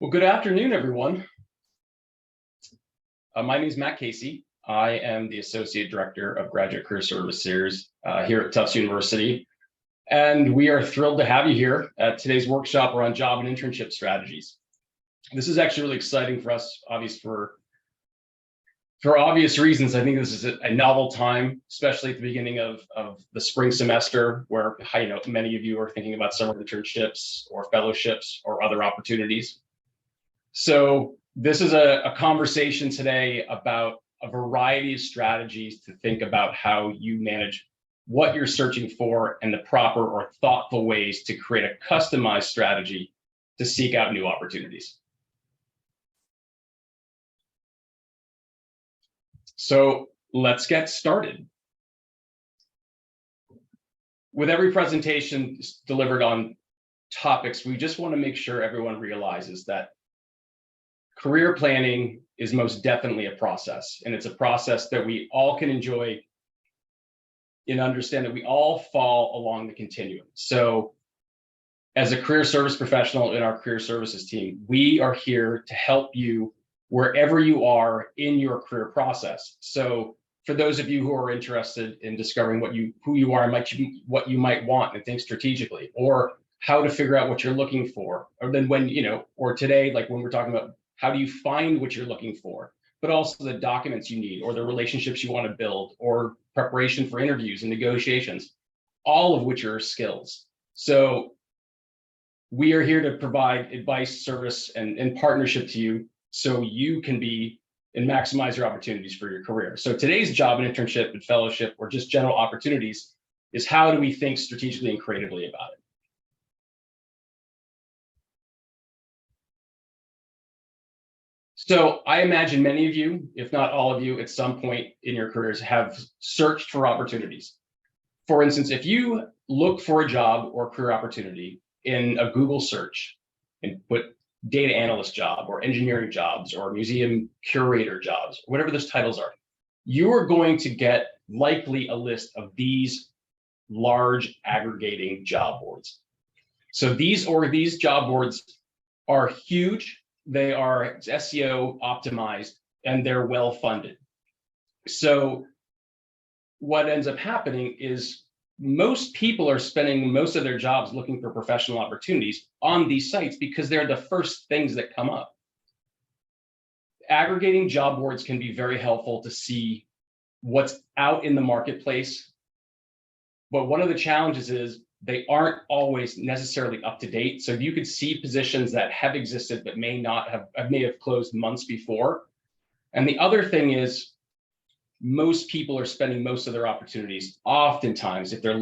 Well, good afternoon, everyone. My name is Matt Casey. I am the Associate Director of Graduate Career Services here at Tufts University. And we are thrilled to have you here at today's workshop around job and internship strategies. This is actually really exciting for us, for obvious reasons. I think this is a novel time, especially at the beginning of the spring semester, where many of you are thinking about summer internships or fellowships or other opportunities. So this is a conversation today about a variety of strategies to think about how you manage what you're searching for and the proper or thoughtful ways to create a customized strategy to seek out new opportunities. So let's get started. With every presentation delivered on topics, we just want to make sure everyone realizes that career planning is most definitely a process, and it's a process that we all can enjoy and understand that we all fall along the continuum. So as a career service professional in our career services team, we are here to help you wherever you are in your career process. So for those of you who are interested in discovering who you are and what you might want and think strategically, or how to figure out what you're looking for, or then or today, like when we're talking about how do you find what you're looking for, but also the documents you need or the relationships you want to build or preparation for interviews and negotiations, all of which are skills. So we are here to provide advice, service, and partnership to you so you can be and maximize your opportunities for your career. So today's job and internship and fellowship or just general opportunities is how do we think strategically and creatively about it. So I imagine many of you, if not all of you, at some point in your careers have searched for opportunities. For instance, if you look for a job or career opportunity in a Google search and put data analyst job or engineering jobs or museum curator jobs, whatever those titles are, you are going to get likely a list of these large aggregating job boards. So these job boards are huge. They are SEO optimized and they're well funded. So what ends up happening is most people are spending most of their jobs looking for professional opportunities on these sites because they're the first things that come up. Aggregating job boards can be very helpful to see what's out in the marketplace. But one of the challenges is they aren't always necessarily up to date. So you could see positions that have existed but may have closed months before. And the other thing is most people are spending most of their opportunities, oftentimes, if they're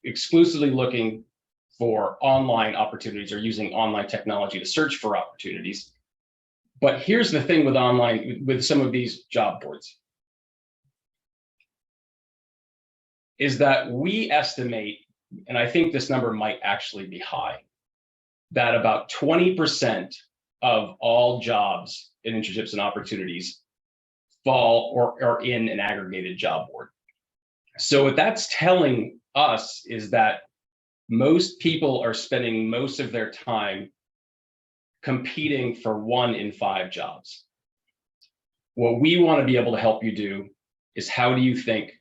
exclusively looking for online opportunities or using online technology to search for opportunities. But here's the thing with some of these job boards, is that we estimate, and I think this number might actually be high, that about 20% of all jobs in internships and opportunities fall or are in an aggregated job board. So what that's telling us is that most people are spending most of their time competing for 1 in 5 jobs. What we want to be able to help you do is how do you think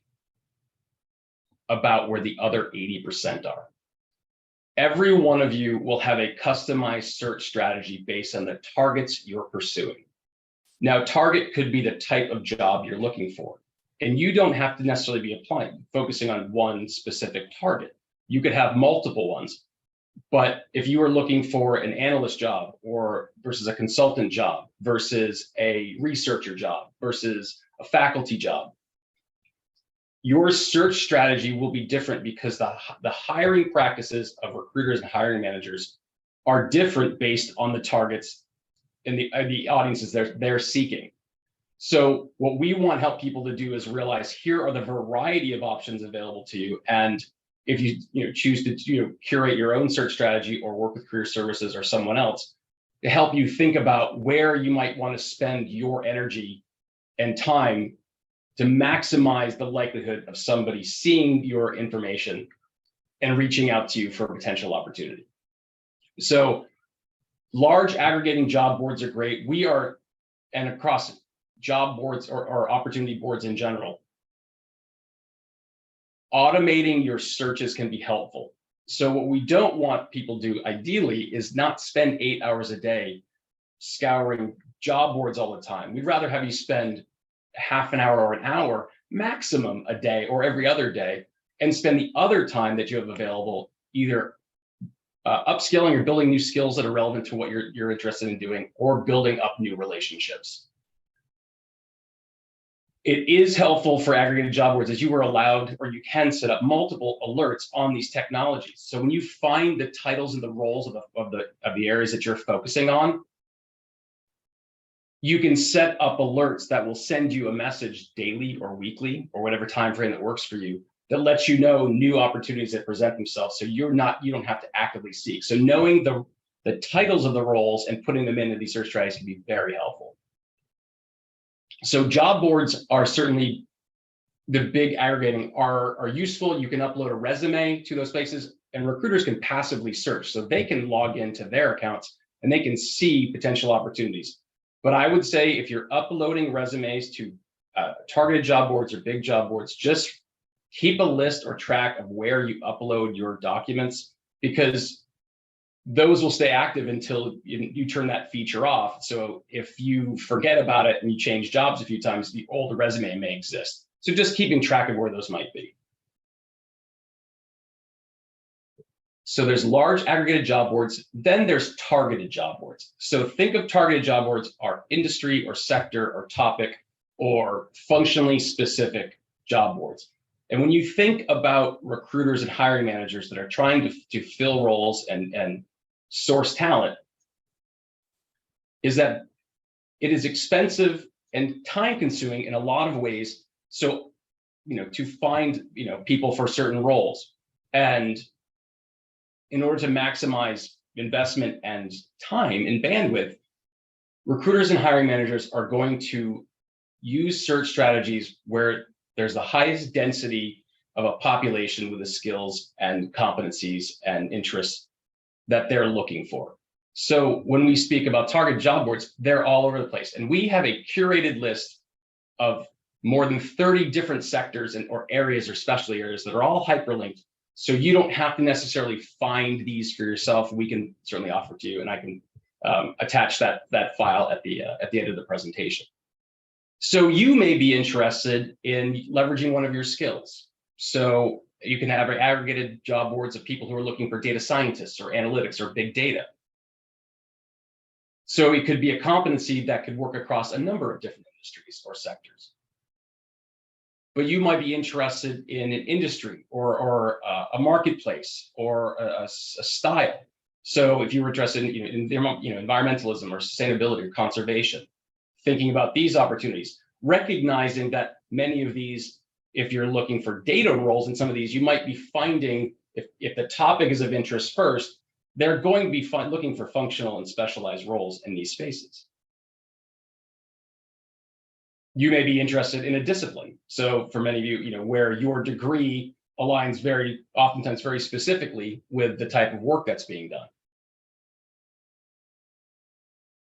about where the other 80% are. Every one of you will have a customized search strategy based on the targets you're pursuing. Now, target could be the type of job you're looking for, and you don't have to necessarily be focusing on one specific target. You could have multiple ones, but if you are looking for an analyst job versus a consultant job versus a researcher job versus a faculty job, your search strategy will be different because the hiring practices of recruiters and hiring managers are different based on the targets and the audiences they're seeking. So what we want to help people to do is realize here are the variety of options available to you. And if you choose to curate your own search strategy or work with career services or someone else to help you think about where you might want to spend your energy and time to maximize the likelihood of somebody seeing your information and reaching out to you for a potential opportunity. So large aggregating job boards are great. We are, and across job boards or opportunity boards in general, automating your searches can be helpful. So what we don't want people to do ideally is not spend 8 hours a day scouring job boards all the time. We'd rather have you spend half an hour or an hour maximum a day or every other day, and spend the other time that you have available either upskilling or building new skills that are relevant to what you're interested in doing, or building up new relationships. It is helpful for aggregated job boards as you are allowed, or you can set up multiple alerts on these technologies. So when you find the titles and the roles of the areas that you're focusing on, you can set up alerts that will send you a message daily or weekly or whatever time frame that works for you, that lets you know new opportunities that present themselves. So you don't have to actively seek. So knowing the titles of the roles and putting them into these search strategies can be very helpful. So job boards are certainly, the big aggregating are useful. You can upload a resume to those places, and recruiters can passively search. So they can log into their accounts and they can see potential opportunities. But I would say if you're uploading resumes to targeted job boards or big job boards, just keep a list or track of where you upload your documents, because those will stay active until you turn that feature off. So if you forget about it and you change jobs a few times, the older resume may exist. So just keeping track of where those might be. So there's large aggregated job boards, then there's targeted job boards. So think of targeted job boards are industry or sector or topic or functionally specific job boards. And when you think about recruiters and hiring managers that are trying to fill roles and source talent, is that it is expensive and time consuming in a lot of ways. So, to find, people for certain roles, and in order to maximize investment and time and bandwidth, recruiters and hiring managers are going to use search strategies where there's the highest density of a population with the skills and competencies and interests that they're looking for. So when we speak about target job boards, they're all over the place. And we have a curated list of more than 30 different sectors or areas or specialty areas that are all hyperlinked. So you don't have to necessarily find these for yourself. We can certainly offer to you, and I can attach that file at the end of the presentation. So you may be interested in leveraging one of your skills. So you can have aggregated job boards of people who are looking for data scientists or analytics or big data. So it could be a competency that could work across a number of different industries or sectors. But you might be interested in an industry or a marketplace or a style. So if you were interested in environmentalism or sustainability or conservation, thinking about these opportunities, recognizing that many of these, if you're looking for data roles in some of these, you might be finding, if the topic is of interest first, they're going to be looking for functional and specialized roles in these spaces. You may be interested in a discipline. So for many of you, where your degree aligns oftentimes very specifically with the type of work that's being done.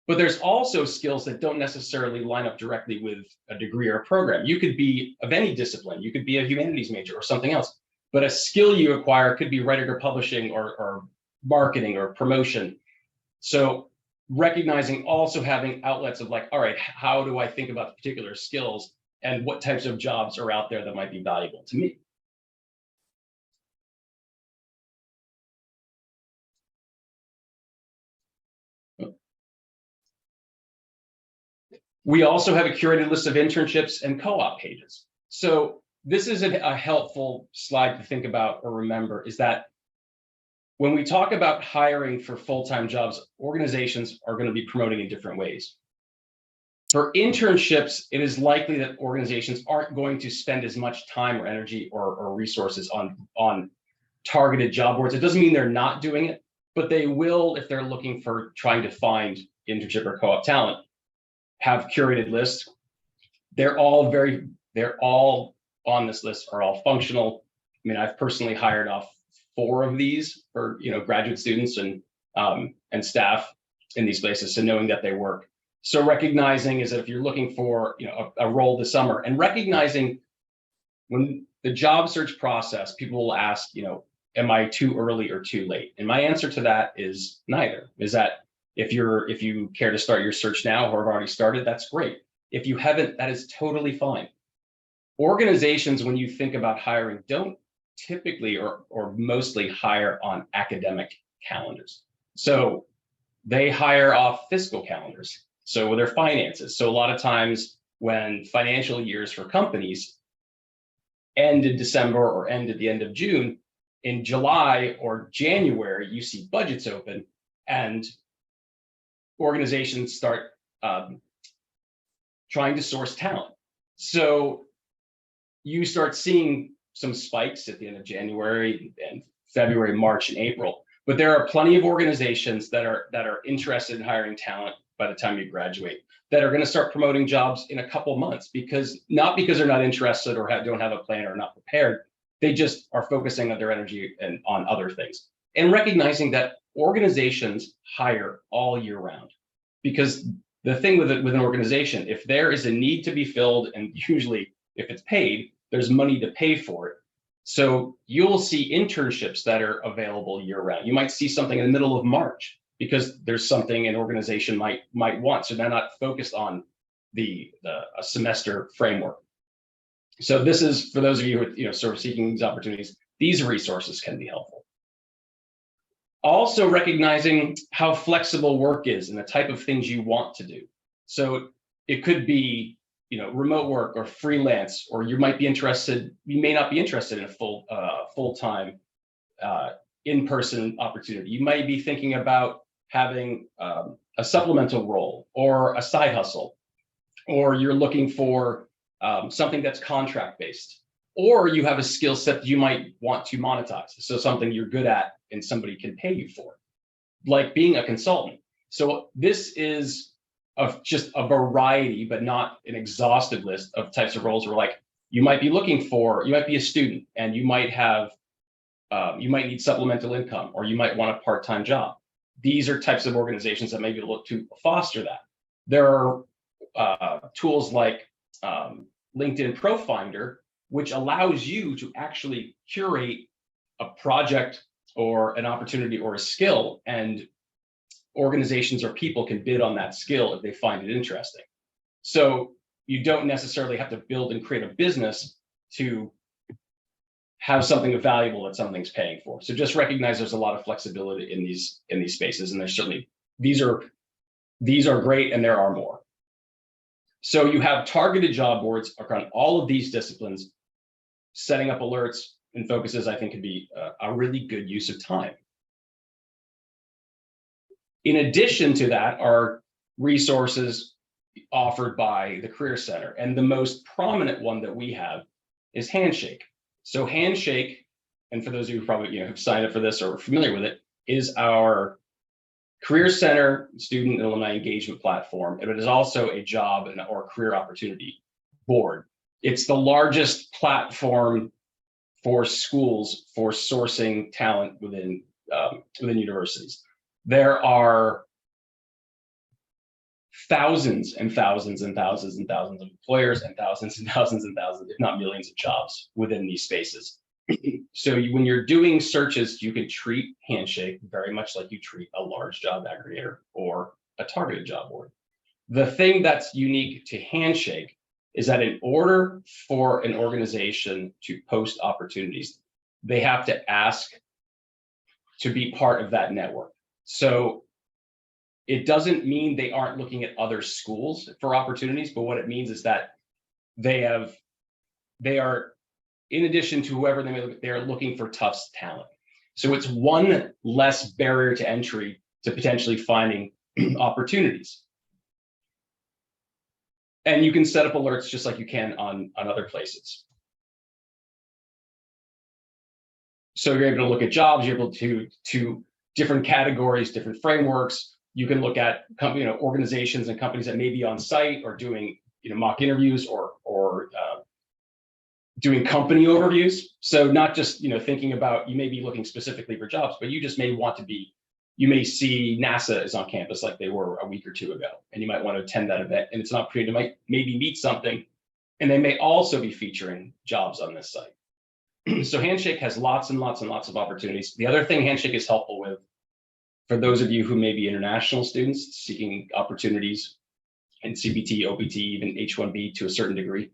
But there's also skills that don't necessarily line up directly with a degree or a program. You could be of any discipline. You could be a humanities major or something else. But a skill you acquire could be writing or publishing or marketing or promotion. So recognizing also having outlets of like, all right, how do I think about the particular skills and what types of jobs are out there that might be valuable to me? We also have a curated list of internships and co-op pages. So this is a helpful slide to think about or remember, is that when we talk about hiring for full-time jobs, organizations are going to be promoting in different ways. For internships, it is likely that organizations aren't going to spend as much time or energy or resources on targeted job boards. It doesn't mean they're not doing it, but they will if they're looking for trying to find internship or co-op talent, have curated lists. They're all on this list, are all functional. I mean, I've personally hired off 4 of these for graduate students and staff. in these places, so knowing that they work. So recognizing is that if you're looking for a role this summer, and recognizing when the job search process, people will ask, am I too early or too late? And my answer to that is neither. Is that if you care to start your search now or have already started, that's great. If you haven't, that is totally fine. Organizations, when you think about hiring, don't typically or mostly hire on academic calendars. So they hire off fiscal calendars. So with their finances. So a lot of times when financial years for companies end in December or end at the end of June, in July or January, you see budgets open and organizations start trying to source talent. So you start seeing some spikes at the end of January and February, March, and April. But there are plenty of organizations that are interested in hiring talent by the time you graduate, that are going to start promoting jobs in a couple months, not because they're not interested or don't have a plan or not prepared. They just are focusing on their energy and on other things. And recognizing that organizations hire all year round, because the thing with an organization, if there is a need to be filled, and usually if it's paid, there's money to pay for it. So you'll see internships that are available year round. You might see something in the middle of March because there's something an organization might want. So they're not focused on a semester framework. So this is for those of you who are sort of seeking these opportunities. These resources can be helpful. Also recognizing how flexible work is and the type of things you want to do. So it could be remote work or freelance, or you may not be interested in a full-time in-person opportunity. You might be thinking about having a supplemental role or a side hustle, or you're looking for something that's contract-based, or you have a skill set that you might want to monetize. So something you're good at and somebody can pay you for, like being a consultant. So this is of just a variety, but not an exhaustive list of types of roles where you might be a student and you might need supplemental income, or you might want a part-time job. These are types of organizations that maybe look to foster that. There are tools like LinkedIn Profinder, which allows you to actually curate a project or an opportunity or a skill, and organizations or people can bid on that skill if they find it interesting. So you don't necessarily have to build and create a business to have something valuable that something's paying for. So just recognize there's a lot of flexibility in these spaces, and there's certainly these are great, and there are more. So you have targeted job boards around all of these disciplines. Setting up alerts and focuses, I think, could be a really good use of time. In addition to that are resources offered by the Career Center, and the most prominent one that we have is Handshake. So Handshake, and for those of you who probably have signed up for this or are familiar with it, is our Career Center student and alumni engagement platform, and it is also a job or career opportunity board. It's the largest platform for schools for sourcing talent within universities. There are thousands and thousands and thousands and thousands of employers, and thousands and thousands and thousands, if not millions, of jobs within these spaces. So when you're doing searches, you can treat Handshake very much like you treat a large job aggregator or a targeted job board. The thing that's unique to Handshake is that in order for an organization to post opportunities, they have to ask to be part of that network. So it doesn't mean they aren't looking at other schools for opportunities, but what it means is that they are, in addition to whoever they may look, they're looking for Tufts talent. So it's one less barrier to entry to potentially finding opportunities. And you can set up alerts just like you can on other places. So you're able to look at jobs, you're able to different categories, different frameworks. You can look at organizations and companies that may be on site or doing mock interviews or doing company overviews. So not just thinking about, you may be looking specifically for jobs, but you just may want to be you may see NASA is on campus like they were a week or two ago, and you might want to attend that event. And it's an opportunity to maybe meet something, and they may also be featuring jobs on this site. So Handshake has lots and lots and lots of opportunities. The other thing Handshake is helpful with, for those of you who may be international students seeking opportunities in CPT, OPT, even H-1B to a certain degree,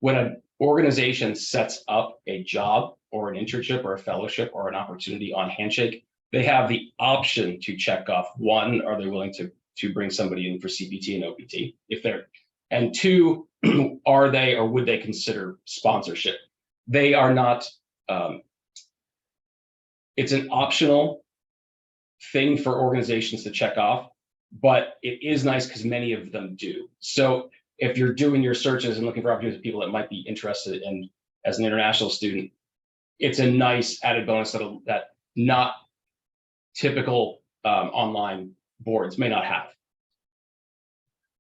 when an organization sets up a job or an internship or a fellowship or an opportunity on Handshake, they have the option to check off, one, are they willing to bring somebody in for CPT and OPT? If they're, and two, are they or would they consider sponsorship? They are not, it's an optional thing for organizations to check off, but it is nice because many of them do. So if you're doing your searches and looking for opportunities with people that might be interested in as an international student, it's a nice added bonus that not typical online boards may not have.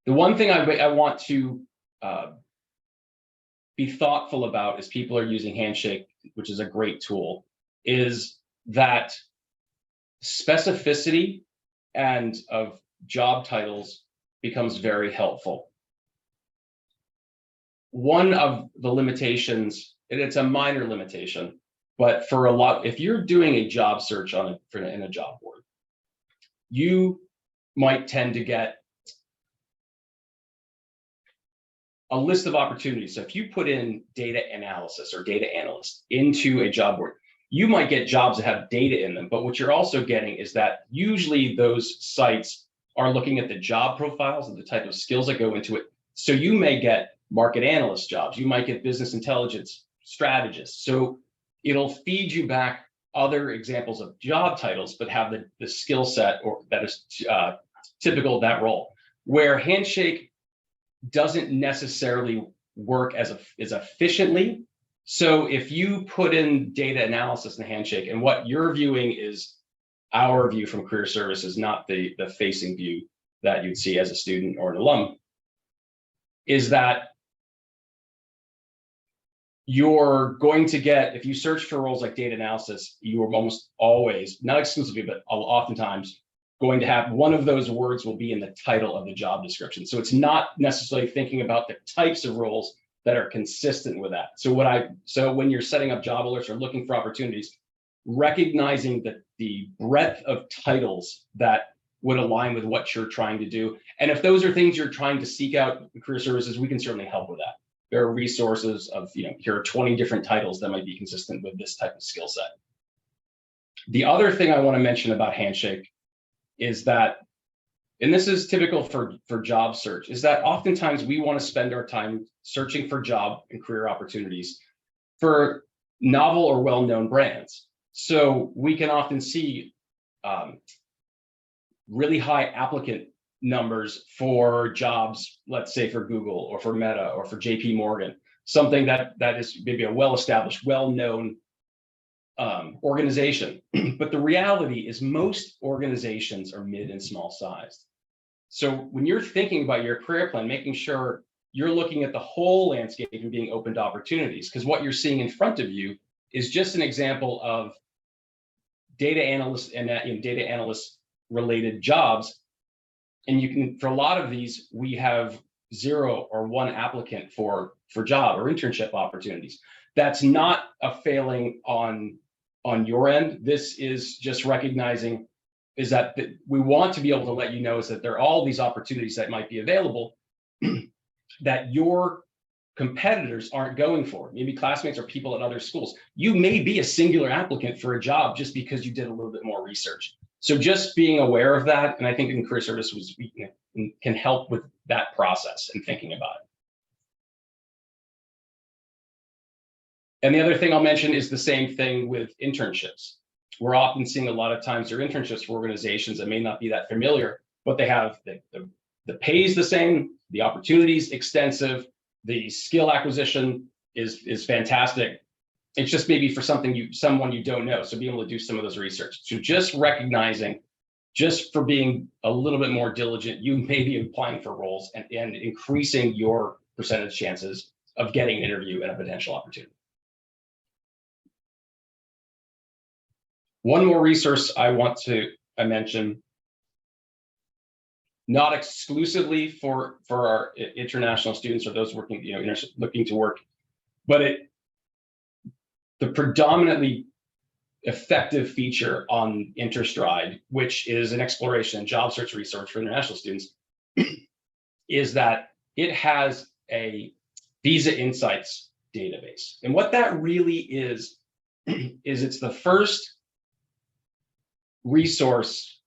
The one thing I want to be thoughtful about as people are using Handshake, which is a great tool, is that specificity and of job titles becomes very helpful. One of the limitations, and it's a minor limitation, but for a lot, if you're doing a job search in a job board, you might tend to get a list of opportunities. So if you put in data analysis or data analyst into a job board, you might get jobs that have data in them, but what you're also getting is that usually those sites are looking at the job profiles and the type of skills that go into it. So you may get market analyst jobs, you might get business intelligence strategists. So it'll feed you back other examples of job titles, but have the skill set or that is typical of that role. Where Handshake doesn't necessarily work as efficiently. So if you put in data analysis in Handshake, and what you're viewing is our view from career services, not the facing view that you'd see as a student or an alum, is that you're going to get, if you search for roles like data analysis, you are almost always, not exclusively, but oftentimes going to have one of those words will be in the title of the job description. So it's not necessarily thinking about the types of roles that are consistent with that. So when you're setting up job alerts or looking for opportunities, recognizing that the breadth of titles that would align with what you're trying to do. And if those are things you're trying to seek out in career services, we can certainly help with that. There are resources of, here are 20 different titles that might be consistent with this type of skill set. The other thing I want to mention about Handshake is that, and this is typical for job search, is that oftentimes we want to spend our time searching for job and career opportunities for novel or well-known brands. So we can often see really high applicant numbers for jobs, let's say for Google or for Meta or for JP Morgan, something that is maybe a well-established, well-known organization. But the reality is most organizations are mid and small sized. So when you're thinking about your career plan, making sure you're looking at the whole landscape and being open to opportunities, because what you're seeing in front of you is just an example of data analysts and data analyst related jobs. And you can, for a lot of these, we have 0 or 1 applicant for job or internship opportunities. That's not a failing on your end. This is just recognizing is that we want to be able to let you know is that there are all these opportunities that might be available that your competitors aren't going for. Maybe classmates or people at other schools. You may be a singular applicant for a job just because you did a little bit more research. So just being aware of that, and I think in career services can help with that process and thinking about it. And the other thing I'll mention is the same thing with internships. We're often seeing a lot of times there are internships for organizations that may not be that familiar, but they have the pay is the same, the opportunities extensive, the skill acquisition is fantastic. It's just maybe for someone you don't know. So being able to do some of those research. So just recognizing, just for being a little bit more diligent, you may be applying for roles and increasing your percentage chances of getting an interview and a potential opportunity. One more resource I want to I mentioned, not exclusively for our international students or those working, looking to work, but the predominantly effective feature on Interstride, which is an exploration and job search resource for international students, is that it has a visa insights database. And what that really is it's the first resource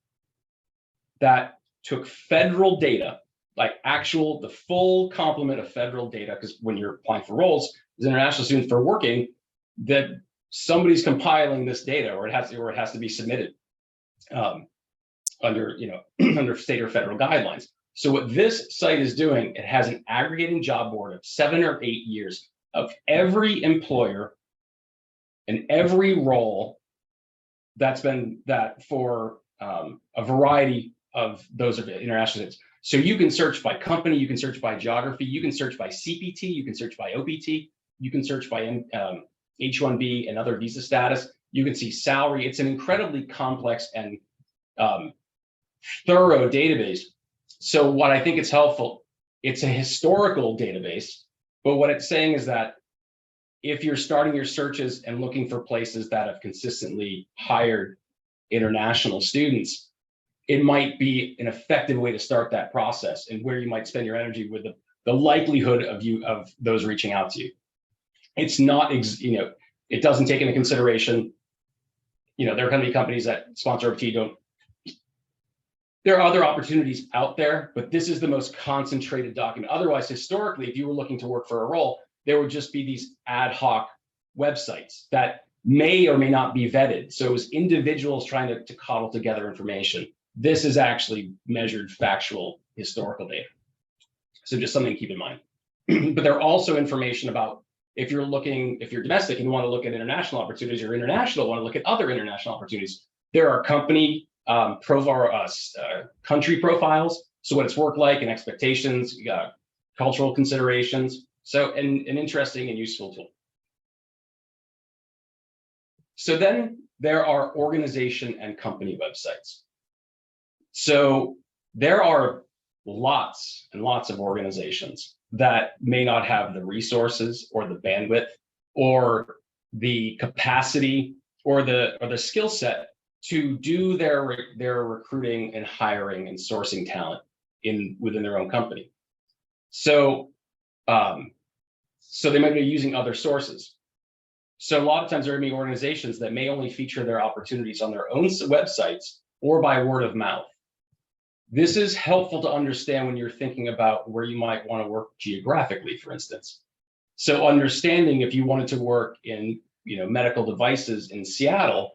that took federal data, like the full complement of federal data, because when you're applying for roles as international students for working, that somebody's compiling this data, or it has to be submitted under under state or federal guidelines. So what this site is doing, it has an aggregating job board of 7 or 8 years of every employer and every role that's been for a variety of those of international students. So you can search by company, you can search by geography, you can search by CPT, you can search by OPT, you can search by H-1B and other visa status. You can see salary. It's an incredibly complex and thorough database. So what I think it's helpful, it's a historical database, but what it's saying is that if you're starting your searches and looking for places that have consistently hired international students, it might be an effective way to start that process and where you might spend your energy with the likelihood of those reaching out to you. It's not, it doesn't take into consideration, there are going to be companies that sponsor OPT there are other opportunities out there, but this is the most concentrated document. Otherwise, historically, if you were looking to work for a role, there would just be these ad hoc websites that may or may not be vetted. So it was individuals trying to cobble together information. This is actually measured factual historical data. So just something to keep in mind. But there are also information about if you're domestic and you want to look at international opportunities, or international want to look at other international opportunities, there are company country profiles. So what it's work like and expectations, cultural considerations. So an interesting and useful tool. So then there are organization and company websites. So there are lots and lots of organizations that may not have the resources or the bandwidth or the capacity or the skill set to do their recruiting and hiring and sourcing talent within their own company. So they might be using other sources. So a lot of times there are going to be organizations that may only feature their opportunities on their own websites or by word of mouth. This is helpful to understand when you're thinking about where you might want to work geographically, for instance. So understanding if you wanted to work in medical devices in Seattle,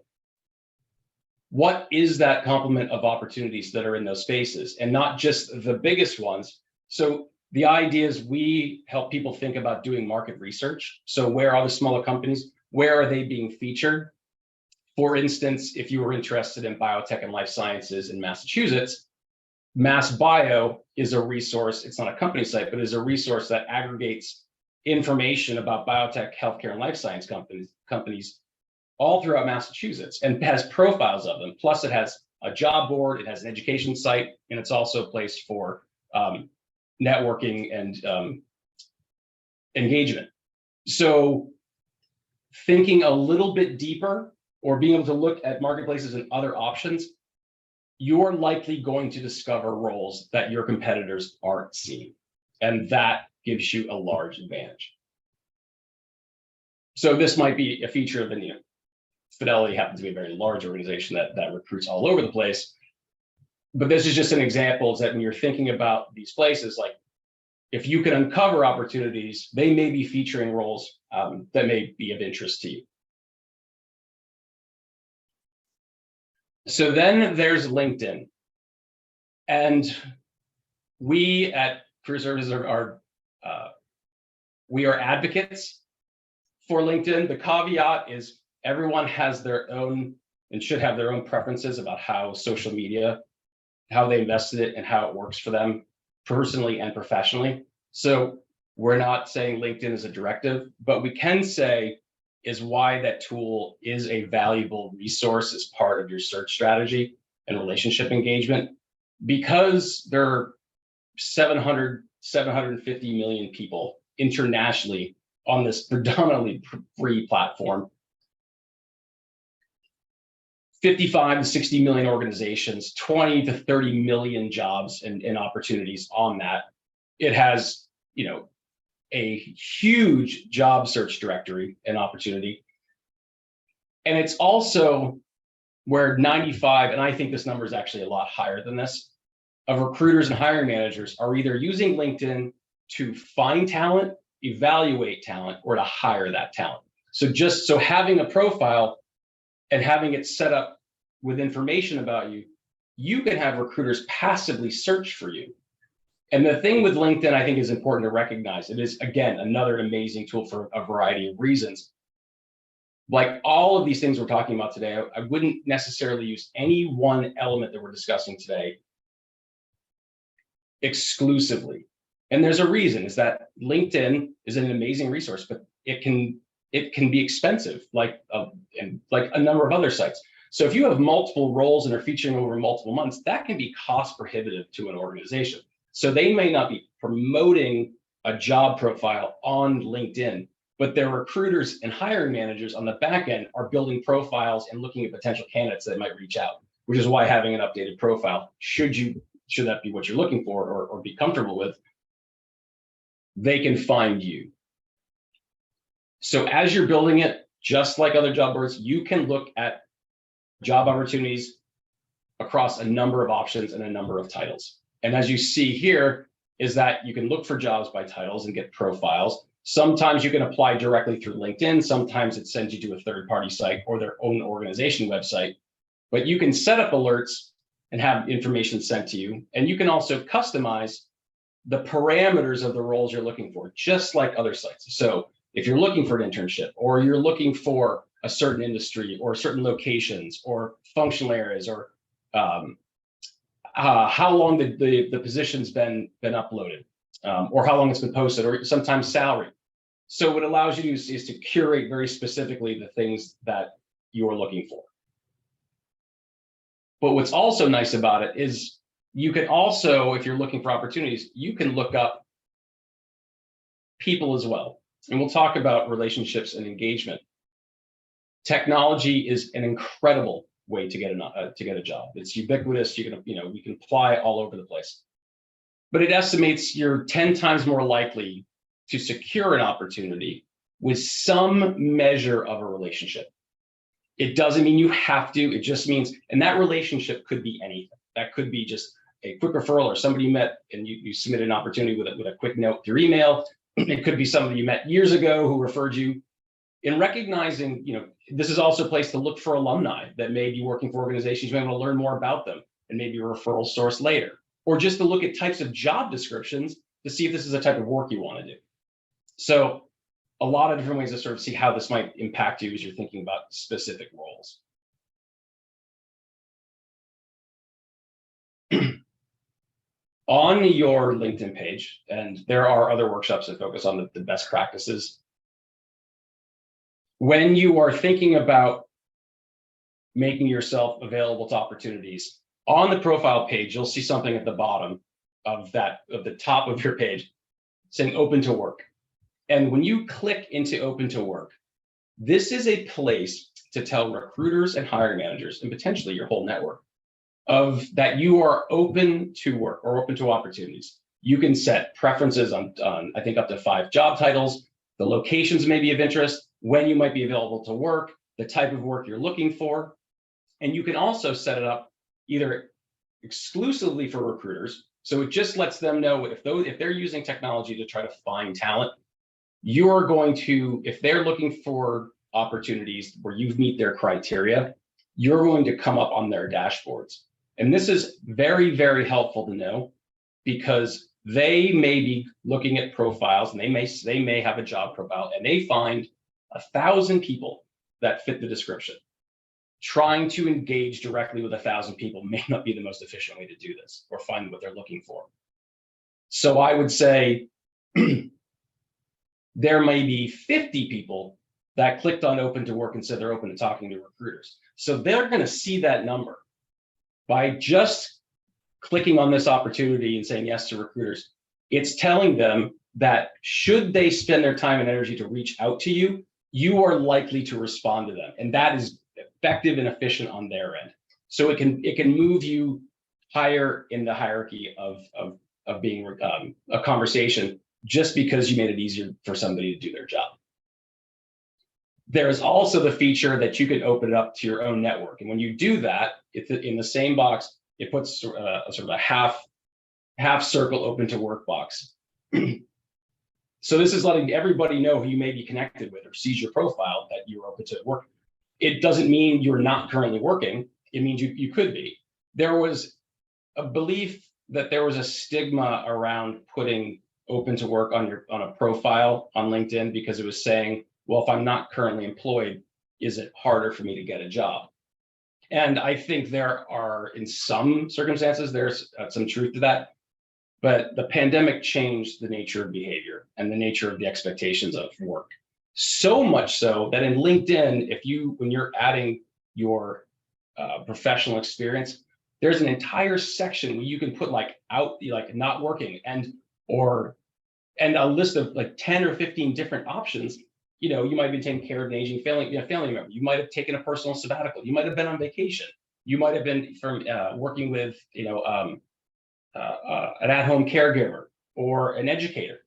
what is that complement of opportunities that are in those spaces, and not just the biggest ones. So the idea is we help people think about doing market research. So where are the smaller companies? Where are they being featured? For instance, if you were interested in biotech and life sciences in Massachusetts, MassBio is a resource. It's not a company site, but is a resource that aggregates information about biotech, healthcare, and life science companies all throughout Massachusetts, and has profiles of them. Plus it has a job board, it has an education site, and it's also a place for networking and engagement. So thinking a little bit deeper, or being able to look at marketplaces and other options, you're likely going to discover roles that your competitors aren't seeing. And that gives you a large advantage. So this might be a feature of the, Fidelity happens to be a very large organization that recruits all over the place. But this is just an example that when you're thinking about these places, like if you can uncover opportunities, they may be featuring roles that may be of interest to you. So then there's LinkedIn. And we at Career Services we are advocates for LinkedIn. The caveat is everyone has their own and should have their own preferences about how social media, how they invested it and how it works for them personally and professionally. So we're not saying LinkedIn is a directive, but we can say is why that tool is a valuable resource as part of your search strategy. and relationship engagement, because there are 750 million people internationally on this predominantly free platform, 55 to 60 million organizations, 20 to 30 million jobs and opportunities on that. It has, a huge job search directory and opportunity. And it's also where 95, and I think this number is actually a lot higher than this, of recruiters and hiring managers are either using LinkedIn to find talent, evaluate talent, or to hire that talent. So having a profile and having it set up with information about you, you can have recruiters passively search for you. And the thing with LinkedIn, I think, is important to recognize. It is, again, another amazing tool for a variety of reasons. Like all of these things we're talking about today, I wouldn't necessarily use any one element that we're discussing today exclusively. And there's a reason, is that LinkedIn is an amazing resource, but it can be expensive, like a number of other sites. So if you have multiple roles and are featuring over multiple months, that can be cost prohibitive to an organization. So they may not be promoting a job profile on LinkedIn, but their recruiters and hiring managers on the back end are building profiles and looking at potential candidates that might reach out, which is why having an updated profile, should that be what you're looking for or be comfortable with, they can find you. So as you're building it, just like other job boards, you can look at job opportunities across a number of options and a number of titles. And as you see here, is that you can look for jobs by titles and get profiles. Sometimes you can apply directly through LinkedIn. Sometimes it sends you to a third-party site or their own organization website. But you can set up alerts and have information sent to you. And you can also customize the parameters of the roles you're looking for, just like other sites. So if you're looking for an internship, or you're looking for a certain industry or certain locations or functional areas, or how long the position's been uploaded, or how long it's been posted, or sometimes salary. So what it allows you to do is to curate very specifically the things that you are looking for. But what's also nice about it is you can also, if you're looking for opportunities, you can look up people as well. And we'll talk about relationships and engagement. Technology is an incredible way to get a job. It's ubiquitous. You can apply all over the place. But it estimates you're 10 times more likely to secure an opportunity with some measure of a relationship. It doesn't mean you have to. It just means, and that relationship could be anything. That could be just a quick referral, or somebody you met and you submitted an opportunity with a quick note through email. It could be somebody you met years ago who referred you. In recognizing, this is also a place to look for alumni that may be working for organizations. You may want to learn more about them and maybe a referral source later, or just to look at types of job descriptions to see if this is a type of work you want to do. So a lot of different ways to sort of see how this might impact you as you're thinking about specific roles. On your LinkedIn page, and there are other workshops that focus on the best practices, when you are thinking about making yourself available to opportunities, on the profile page, you'll see something at the bottom of the top of your page saying open to work. And when you click into open to work, this is a place to tell recruiters and hiring managers, and potentially your whole network, of that you are open to work or open to opportunities. You can set preferences on I think up to 5 job titles, the locations may be of interest, when you might be available to work, the type of work you're looking for. And you can also set it up either exclusively for recruiters. So it just lets them know if they're using technology to try to find talent, you're going to, if they're looking for opportunities where you meet their criteria, you're going to come up on their dashboards. And this is very, very helpful to know, because they may be looking at profiles and they may have a job profile and they find 1,000 people that fit the description. Trying to engage directly with 1,000 people may not be the most efficient way to do this or find what they're looking for. So I would say there may be 50 people that clicked on open to work and said they're open to talking to recruiters. So they're going to see that number. By just clicking on this opportunity and saying yes to recruiters, it's telling them that should they spend their time and energy to reach out to you, you are likely to respond to them. And that is effective and efficient on their end. So it can move you higher in the hierarchy of being a conversation just because you made it easier for somebody to do their job. There's also the feature that you can open it up to your own network. And when you do that, it's in the same box, it puts sort of a half circle open to work box. So this is letting everybody know who you may be connected with or sees your profile that you're open to work. It doesn't mean you're not currently working. It means you could be. There was a belief that there was a stigma around putting open to work on a profile on LinkedIn because it was saying, well, if I'm not currently employed, is it harder for me to get a job? And I think there are, in some circumstances, there's some truth to that. But the pandemic changed the nature of behavior and the nature of the expectations of work. So much so that in LinkedIn, when you're adding your professional experience, there's an entire section where you can put like not working and a list of like 10 or 15 different options. You know, you might be taking care of an aging family member. You might have taken a personal sabbatical. You might have been on vacation. You might have been working with, an at-home caregiver or an educator.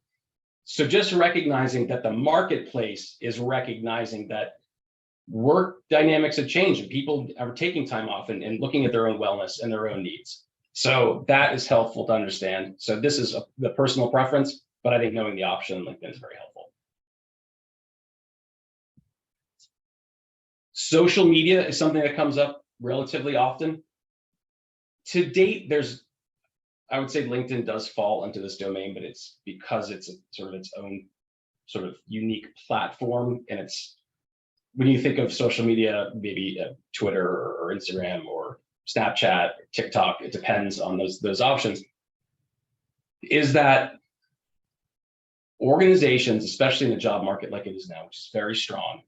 So just recognizing that the marketplace is recognizing that work dynamics have changed and people are taking time off and looking at their own wellness and their own needs. So that is helpful to understand. So this is the personal preference, but I think knowing the option on LinkedIn is very helpful. Social media is something that comes up relatively often. To date, I would say LinkedIn does fall into this domain, but it's because it's sort of its own sort of unique platform. And it's, when you think of social media, maybe Twitter or Instagram or Snapchat, or TikTok, it depends on those options, is that organizations, especially in the job market like it is now, which is very strong,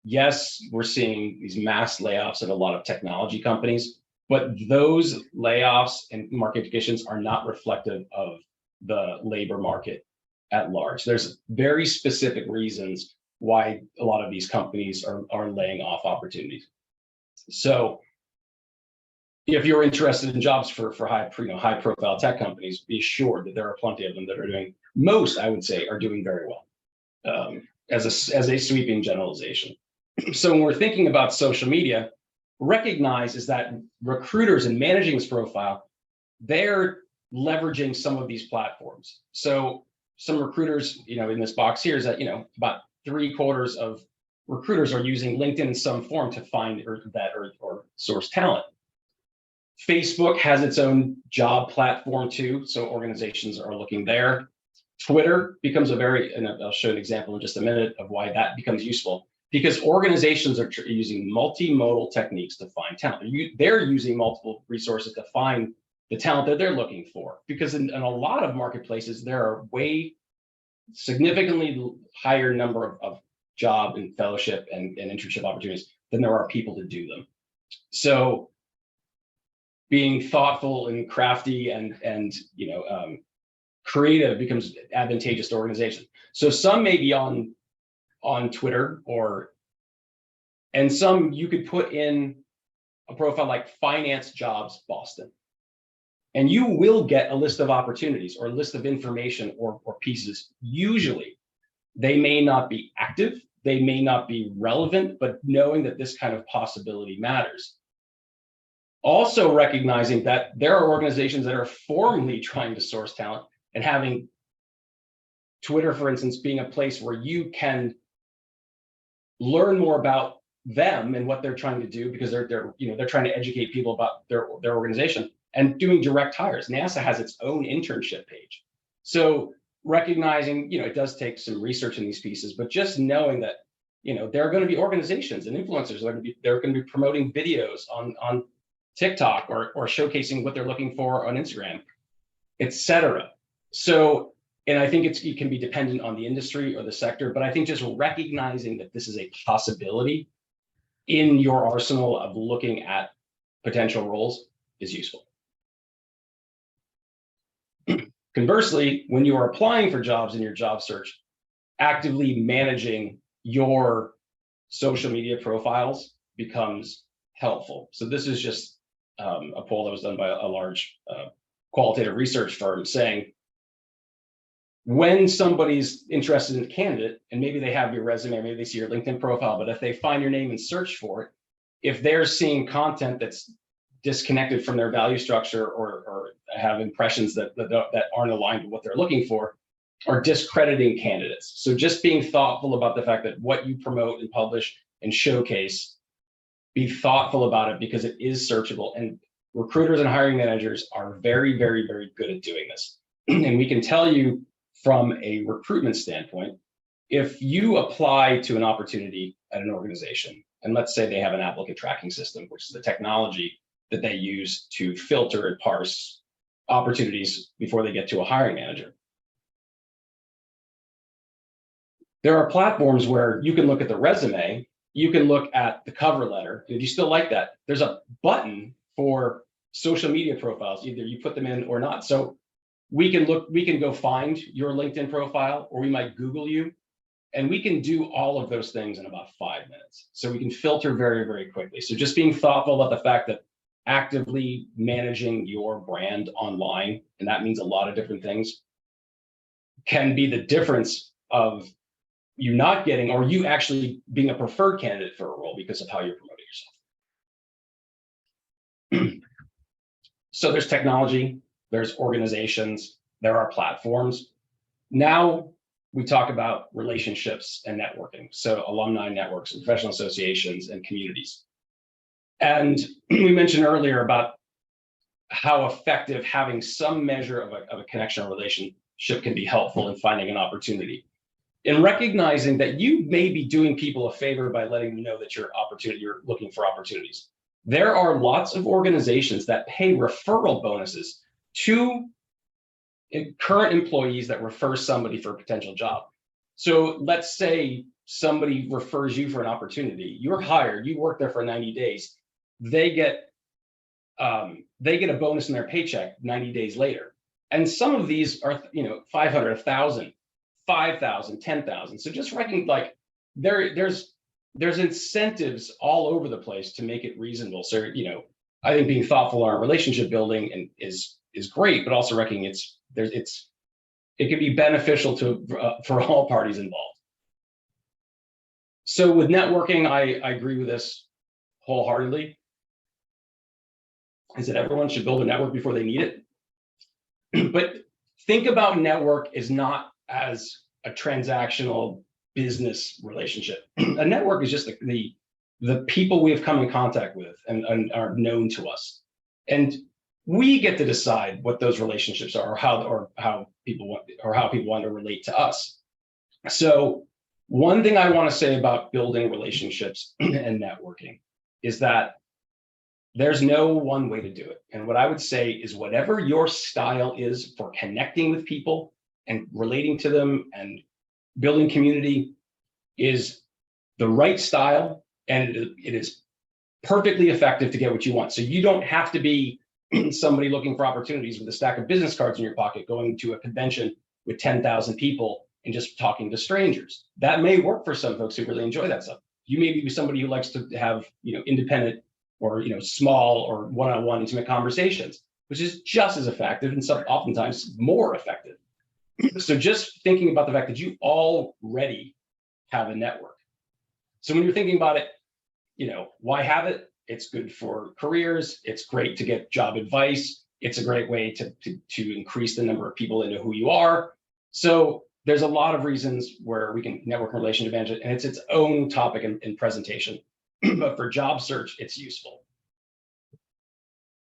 yes, we're seeing these mass layoffs at a lot of technology companies, but those layoffs and market conditions are not reflective of the labor market at large. There's very specific reasons why a lot of these companies are laying off opportunities. So if you're interested in jobs for high profile tech companies, be assured that there are plenty of them that are doing, most I would say are doing very well, as a sweeping generalization. So when we're thinking about social media, recognize is that recruiters and managing this profile, they're leveraging some of these platforms. So some recruiters, in this box here is that, about 3/4 of recruiters are using LinkedIn in some form to find or source talent. Facebook has its own job platform too, so organizations are looking there. Twitter becomes and I'll show an example in just a minute of why that becomes useful, because organizations are using multimodal techniques to find talent. They're using multiple resources to find the talent that they're looking for, because in a lot of marketplaces, there are significantly higher number of job and fellowship and internship opportunities than there are people to do them. So being thoughtful and crafty and creative becomes advantageous to organizations. So some may be on Twitter and some you could put in a profile like finance jobs Boston, and you will get a list of opportunities or a list of information or pieces. Usually they may not be active, they may not be relevant, but knowing that this kind of possibility matters. Also recognizing that there are organizations that are formally trying to source talent, and having Twitter, for instance, being a place where you can learn more about them and what they're trying to do, because they're trying to educate people about their organization, and doing direct hires. NASA has its own internship page. So recognizing, it does take some research in these pieces, but just knowing that, there are going to be organizations and influencers they're going to be promoting videos on TikTok or showcasing what they're looking for on Instagram, etc. So, and I think it can be dependent on the industry or the sector, but I think just recognizing that this is a possibility in your arsenal of looking at potential roles is useful. Conversely, when you are applying for jobs in your job search, actively managing your social media profiles becomes helpful. So this is just a poll that was done by a large qualitative research firm saying, when somebody's interested in a candidate, and maybe they have your resume, maybe they see your LinkedIn profile, but if they find your name and search for it, if they're seeing content that's disconnected from their value structure or have impressions that aren't aligned with what they're looking for, are discrediting candidates. So just being thoughtful about the fact that what you promote and publish and showcase, be thoughtful about it because it is searchable. And recruiters and hiring managers are very, very, very good at doing this. And we can tell you from a recruitment standpoint, if you apply to an opportunity at an organization, and let's say they have an applicant tracking system, which is the technology that they use to filter and parse opportunities before they get to a hiring manager. There are platforms where you can look at the resume, you can look at the cover letter, and if you still like that, there's a button for social media profiles, either you put them in or not. So we can go find your LinkedIn profile, or we might Google you, and we can do all of those things in about 5 minutes. So we can filter very, very quickly. So just being thoughtful about the fact that actively managing your brand online, and that means a lot of different things, can be the difference of you not getting, or you actually being a preferred candidate for a role because of how you're promoting yourself. So there's technology, there's organizations, there are platforms. Now we talk about relationships and networking. So alumni networks, professional associations, and communities. And we mentioned earlier about how effective having some measure of a connection or relationship can be helpful in finding an opportunity. In recognizing that you may be doing people a favor by letting them know that you're looking for opportunities. There are lots of organizations that pay referral bonuses to current employees that refer somebody for a potential job. So let's say somebody refers you for an opportunity, you're hired, you work there for 90 days, they get a bonus in their paycheck 90 days later. And some of these are, 500, 1,000, 5,000, 10,000. So just reckoning, like there's incentives all over the place to make it reasonable. So, I think being thoughtful in our relationship building is great, but also reckoning it can be beneficial for all parties involved. So with networking, I agree with this wholeheartedly, is that everyone should build a network before they need it. But think about network as not as a transactional business relationship. A network is just the people we have come in contact with and are known to us. And we get to decide what those relationships are, or how people want to relate to us. So one thing I want to say about building relationships and networking is that there's no one way to do it. And what I would say is whatever your style is for connecting with people and relating to them and building community is the right style, and it is perfectly effective to get what you want. So you don't have to be somebody looking for opportunities with a stack of business cards in your pocket, going to a convention with 10,000 people and just talking to strangers. That may work for some folks who really enjoy that stuff. You may be somebody who likes to have, independent or, small or one-on-one intimate conversations, which is just as effective and oftentimes more effective. So just thinking about the fact that you already have a network. So when you're thinking about it, why have it? It's good for careers. It's great to get job advice. It's a great way to increase the number of people that know who you are. So there's a lot of reasons where we can network and relationship manage it, and it's its own topic in presentation. But for job search, it's useful.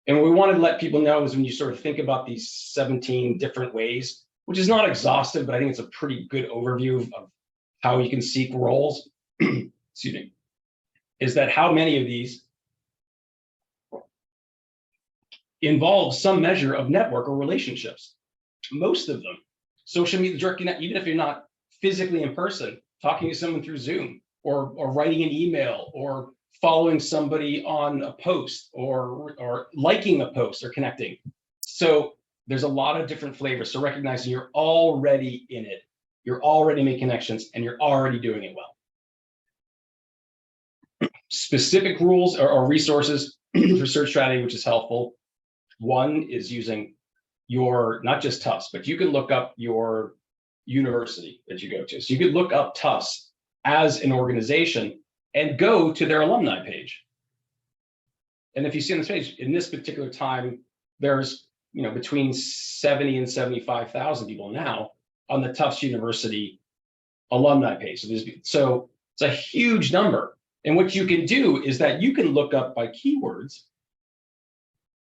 And what we wanted to let people know is when you sort of think about these 17 different ways, which is not exhaustive, but I think it's a pretty good overview of how you can seek roles, excuse me, is that how many of these involve some measure of network or relationships? Most of them. Social media, even if you're not physically in person, talking to someone through Zoom or writing an email or following somebody on a post or liking a post or connecting. So there's a lot of different flavors. So recognizing you're already in it, you're already making connections, and you're already doing it well. Specific rules or resources for search strategy, which is helpful. One is using your, not just Tufts, but you can look up your university that you go to. So you could look up Tufts as an organization and go to their alumni page. And if you see on this page, in this particular time, there's between 70 and 75,000 people now on the Tufts University alumni page. So it's a huge number. And what you can do is that you can look up by keywords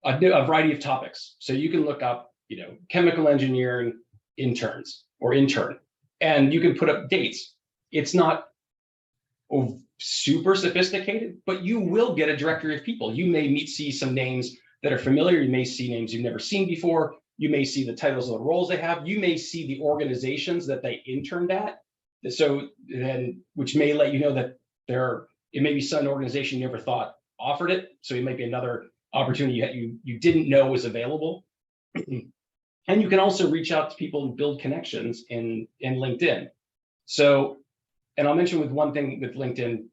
a variety of topics. So you can look up, chemical engineering interns or intern, and you can put up dates. It's not super sophisticated, but you will get a directory of people. You may see some names that are familiar. You may see names you've never seen before. You may see the titles of the roles they have. You may see the organizations that they interned at. So then, which may let you know that it may be some organization you never thought offered it. So it might be another opportunity you didn't know was available. And you can also reach out to people and build connections in LinkedIn. So, and I'll mention with one thing with LinkedIn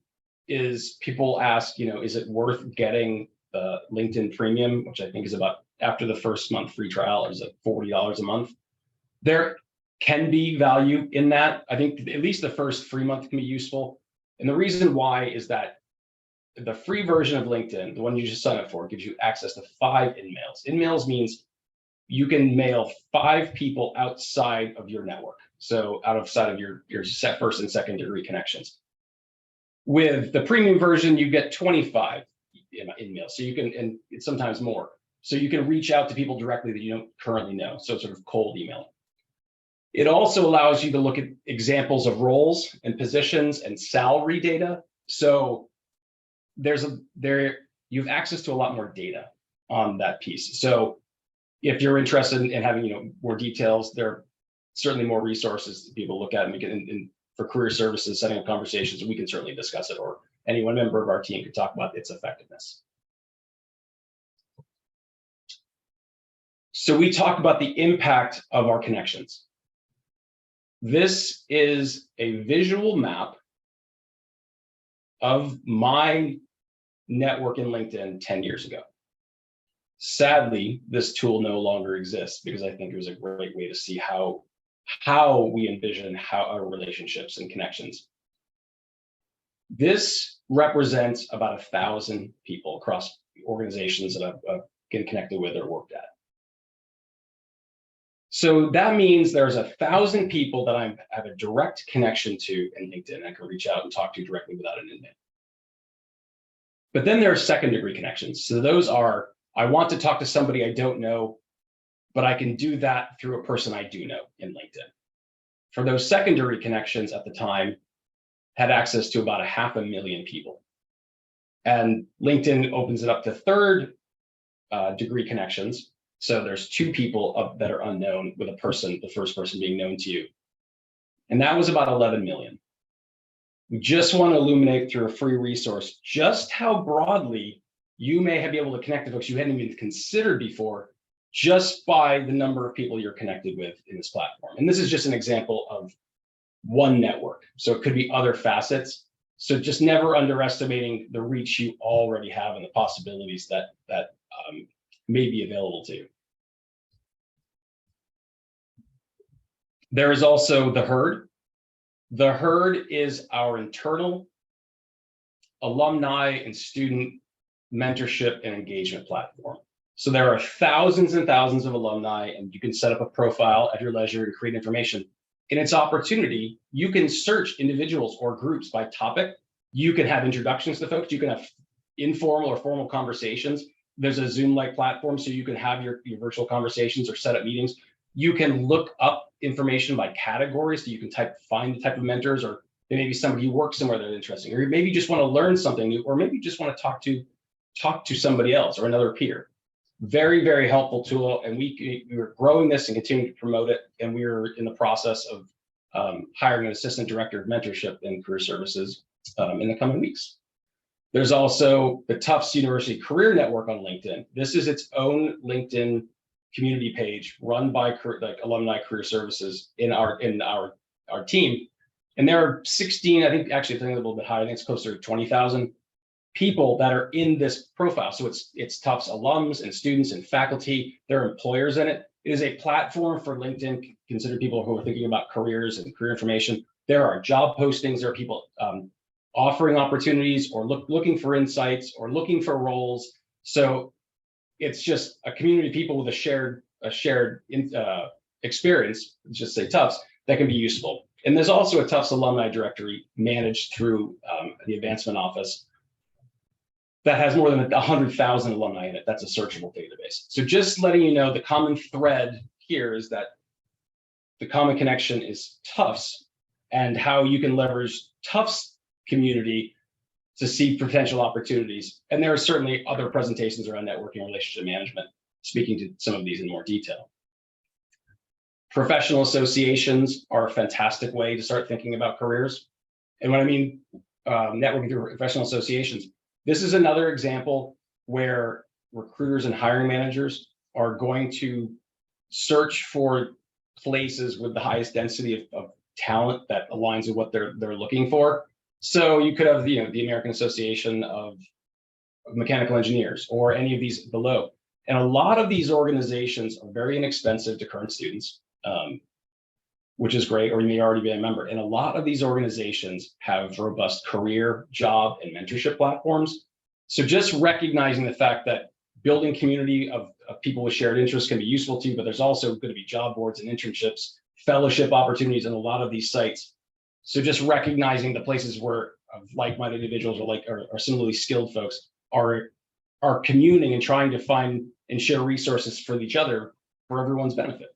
is people ask, is it worth getting the LinkedIn Premium, which I think is about, after the first month free trial, is like $40 a month. There can be value in that. I think at least the first free month can be useful. And the reason why is that the free version of LinkedIn, the one you just sign up for, gives you access to 5 in-mails. In-mails means you can mail 5 people outside of your network. So outside of your set first and second degree connections. With the premium version, you get 25 in-mails. So you can, and it's sometimes more. So you can reach out to people directly that you don't currently know. So sort of cold emailing. It also allows you to look at examples of roles and positions and salary data. So you have access to a lot more data on that piece. So if you're interested in having more details, there are certainly more resources that people look at, and we can, for career services, setting up conversations, we can certainly discuss it, or any one member of our team could talk about its effectiveness. So we talk about the impact of our connections. This is a visual map of my network in LinkedIn 10 years ago. Sadly, this tool no longer exists because I think it was a great way to see how we envision our relationships and connections. This represents about 1,000 people across organizations that I've been connected with or worked at. So that means there's 1,000 people that I have a direct connection to in LinkedIn. I can reach out and talk to directly without an email. But then there are second degree connections. So those are, I want to talk to somebody I don't know, but I can do that through a person I do know in LinkedIn. For those secondary connections at the time, had access to about 500,000 people. And LinkedIn opens it up to third degree connections. So there's 2 people that are unknown, with the first person being known to you. And that was about 11 million. We just want to illuminate through a free resource just how broadly you may be able to connect to folks you hadn't even considered before, just by the number of people you're connected with in this platform. And this is just an example of one network. So it could be other facets. So just never underestimating the reach you already have and the possibilities that may be available to you. There is also the herd. The herd is our internal alumni and student mentorship and engagement platform. So there are thousands and thousands of alumni, and you can set up a profile at your leisure and create information. In its opportunity, you can search individuals or groups by topic. You can have introductions to folks. You can have informal or formal conversations. There's a Zoom-like platform, so you can have your virtual conversations or set up meetings. You can look up information by categories, so you can find the type of mentors, or maybe somebody who works somewhere that's interesting, or maybe you just want to learn something new, or maybe you just want to talk to somebody else or another peer. Very, very helpful tool, and we're growing this and continuing to promote it, and we're in the process of hiring an assistant director of mentorship and career services in the coming weeks. There's also the Tufts University Career Network on LinkedIn. This is its own LinkedIn community page run by like Alumni Career Services in our team. And there are 16, I think actually I think a little bit higher, I think it's closer to 20,000 people that are in this profile. So it's Tufts alums and students and faculty, there are employers in it. It is a platform for LinkedIn, consider people who are thinking about careers and career information. There are job postings, there are people offering opportunities or looking for insights or looking for roles. So it's just a community of people with a shared experience, let's just say Tufts, that can be useful. And there's also a Tufts alumni directory managed through the advancement office that has more than 100,000 alumni in it. That's a searchable database. So just letting you know, the common thread here is that the common connection is Tufts and how you can leverage Tufts community to see potential opportunities. And there are certainly other presentations around networking and relationship management, speaking to some of these in more detail. Professional associations are a fantastic way to start thinking about careers. And when I mean networking through professional associations, this is another example where recruiters and hiring managers are going to search for places with the highest density of talent that aligns with what they're looking for. So you could have the American Association of Mechanical Engineers or any of these below. And a lot of these organizations are very inexpensive to current students, which is great, or you may already be a member. And a lot of these organizations have robust career, job, and mentorship platforms. So just recognizing the fact that building community of people with shared interests can be useful to you, but there's also going to be job boards and internships, fellowship opportunities in a lot of these sites. So just recognizing the places where like-minded individuals or similarly skilled folks are communing and trying to find and share resources for each other for everyone's benefit.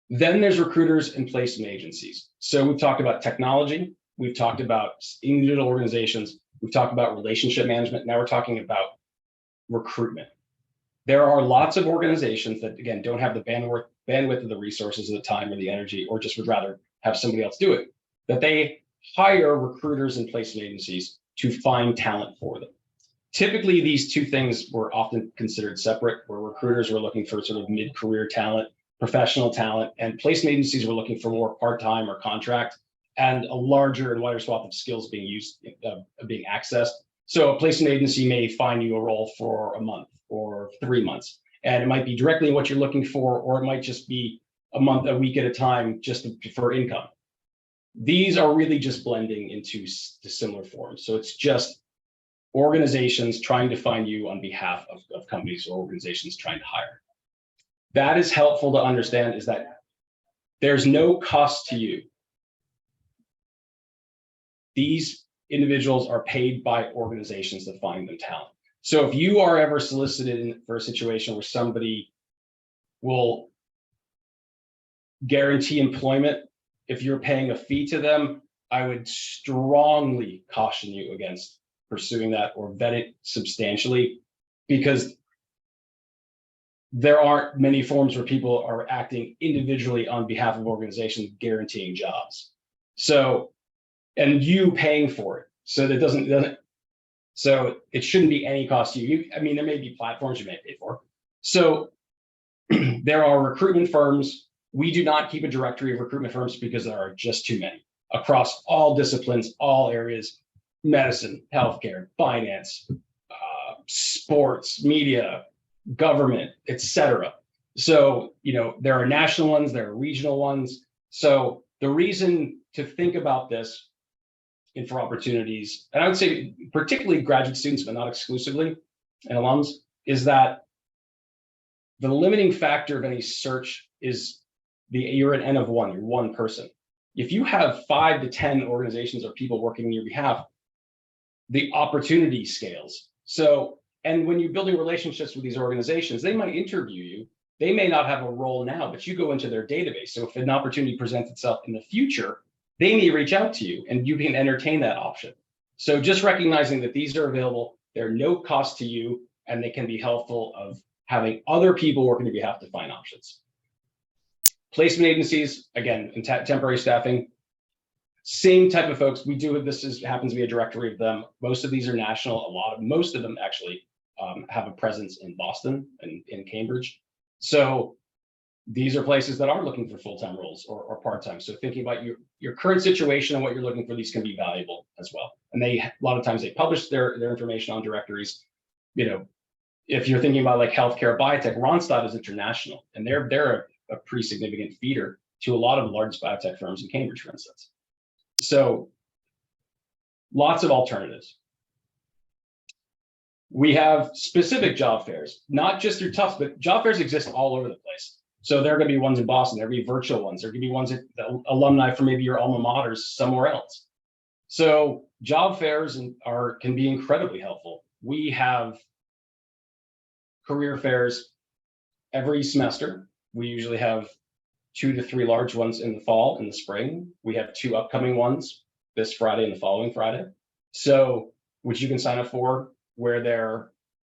Then there's recruiters and placement agencies. So we've talked about technology, we've talked about individual organizations, we've talked about relationship management. Now we're talking about recruitment. There are lots of organizations that, again, don't have the bandwidth of the resources, of the time, or the energy, or just would rather have somebody else do it, that they hire recruiters and placement agencies to find talent for them. Typically, these two things were often considered separate, where recruiters were looking for sort of mid-career talent, professional talent, and placement agencies were looking for more part-time or contract, and a larger and wider swath of skills being used, being accessed. So a placement agency may find you a role for a month or 3 months, and it might be directly what you're looking for, or it might just be a month, a week at a time, just for income. These are really just blending into the similar forms. So it's just organizations trying to find you on behalf of companies or organizations trying to hire. That is helpful to understand, is that there's no cost to you. These individuals are paid by organizations to find them talent. So if you are ever solicited for a situation where somebody will guarantee employment, if you're paying a fee to them, I would strongly caution you against pursuing that or vet it substantially, because there aren't many forms where people are acting individually on behalf of organizations guaranteeing jobs. So, and you paying for it. So that doesn't so it shouldn't be any cost to you. I mean, there may be platforms you may pay for. So there are recruitment firms. We do not keep a directory of recruitment firms because there are just too many across all disciplines, all areas: medicine, healthcare, finance, sports, media, government, etc. So, there are national ones, there are regional ones. So the reason to think about this and for opportunities, and I would say particularly graduate students, but not exclusively, and alums, is that the limiting factor of any search is you're an N of one, you're one person. If you have 5 to 10 organizations or people working on your behalf, the opportunity scales. So, and when you're building relationships with these organizations, they might interview you. They may not have a role now, but you go into their database. So if an opportunity presents itself in the future, they may reach out to you and you can entertain that option. So just recognizing that these are available, they're no cost to you, and they can be helpful of having other people working on your behalf to find options. Placement agencies, again, in temporary staffing, Same type of folks. We do this happens to be a directory of them. Most of these are national. Most of them actually have a presence in Boston and in Cambridge. So these are places that are looking for full-time roles or part-time. So thinking about your current situation and what you're looking for, these can be valuable as well. And a lot of times they publish their information on directories. You know, if you're thinking about like healthcare, biotech, Ronstadt is international, and they're a pretty significant feeder to a lot of the largest biotech firms in Cambridge, for instance. So lots of alternatives. We have specific job fairs, not just through Tufts, but job fairs exist all over the place. So there are going to be ones in Boston, there are going to be virtual ones, there are going to be ones at the alumni from maybe your alma maters somewhere else. So job fairs can be incredibly helpful. We have career fairs every semester. We usually have 2 to 3 large ones in the fall and the spring. We have 2 upcoming ones this Friday and the following Friday. So, which you can sign up for, where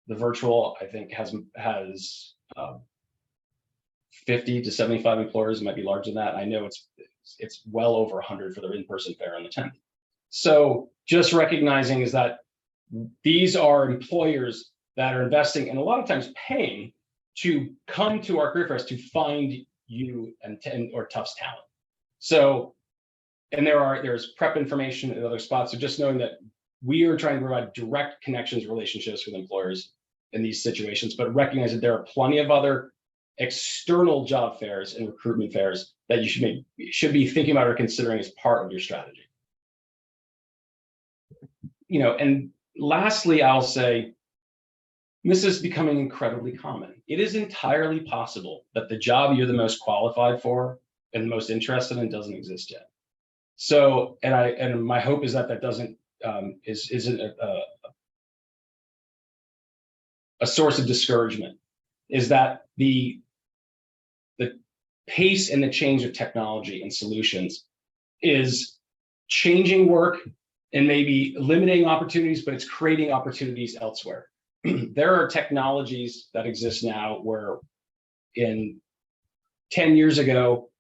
the virtual, I think, has 50 to 75 employers. It might be larger than that. I know it's well over 100 for the in-person fair on the 10th. So just recognizing is that these are employers that are investing and a lot of times paying to come to our career fairs to find you or Tufts talent. So, and there's prep information in other spots. So just knowing that we are trying to provide direct connections, relationships with employers in these situations, but recognize that there are plenty of other external job fairs and recruitment fairs that you should be thinking about or considering as part of your strategy. You know, and lastly, I'll say, this is becoming incredibly common. It is entirely possible that the job you're the most qualified for and most interested in doesn't exist yet. So, and my hope is that doesn't isn't a source of discouragement. Is that the pace and the change of technology and solutions is changing work and maybe limiting opportunities, but it's creating opportunities elsewhere. There are technologies that exist now where in 10 years ago,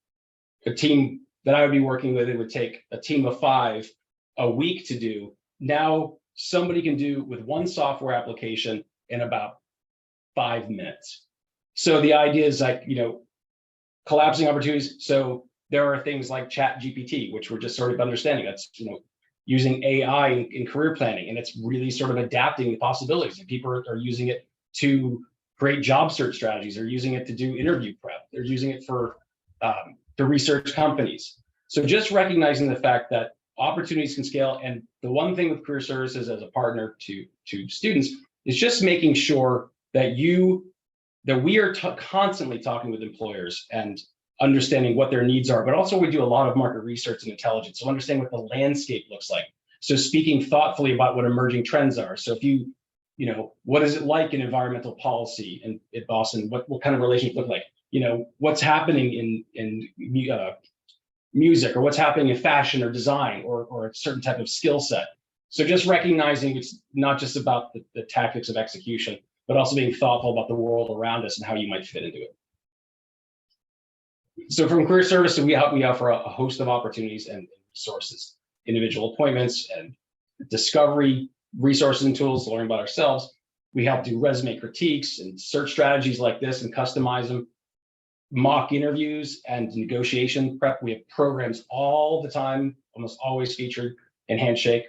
a team that I would be working with, it would take a team of 5 a week to do. Now somebody can do with one software application in about 5 minutes. So the idea is like, you know, collapsing opportunities. So there are things like ChatGPT, which we're just sort of understanding. That's, you know, using AI in career planning, and it's really sort of adapting the possibilities. And people are using it to create job search strategies. They're using it to do interview prep. They're using it for to research companies. So just recognizing the fact that opportunities can scale. And the one thing with career services as a partner to students is just making sure that we are constantly talking with employers and understanding what their needs are, but also we do a lot of market research and intelligence, so understanding what the landscape looks like. So speaking thoughtfully about what emerging trends are. So if you know, what is it like in environmental policy in Boston? What kind of relations look like? You know, what's happening in music, or what's happening in fashion or design, or a certain type of skill set. So just recognizing it's not just about the tactics of execution, but also being thoughtful about the world around us and how you might fit into it. So from career services, we offer a host of opportunities and resources, individual appointments and discovery resources and tools to learn about ourselves. We help do resume critiques and search strategies like this and customize them, mock interviews and negotiation prep. We have programs all the time, almost always featured in Handshake.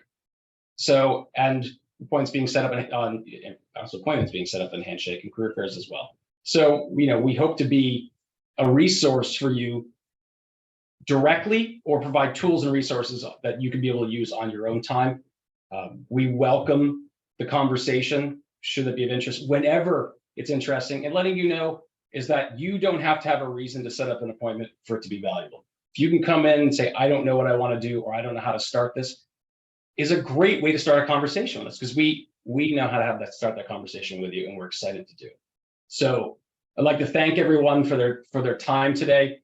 So, and appointments being set up appointments being set up in Handshake and career fairs as well. So, you know, we hope to be a resource for you directly, or provide tools and resources that you can be able to use on your own time. We welcome the conversation, should it be of interest, whenever it's interesting, and letting you know is that you don't have to have a reason to set up an appointment for it to be valuable. If you can come in and say, I don't know what I want to do, or I don't know how to start this, is a great way to start a conversation with us, because we know how to start that conversation with you, and we're excited to do it. So I'd like to thank everyone for their time today.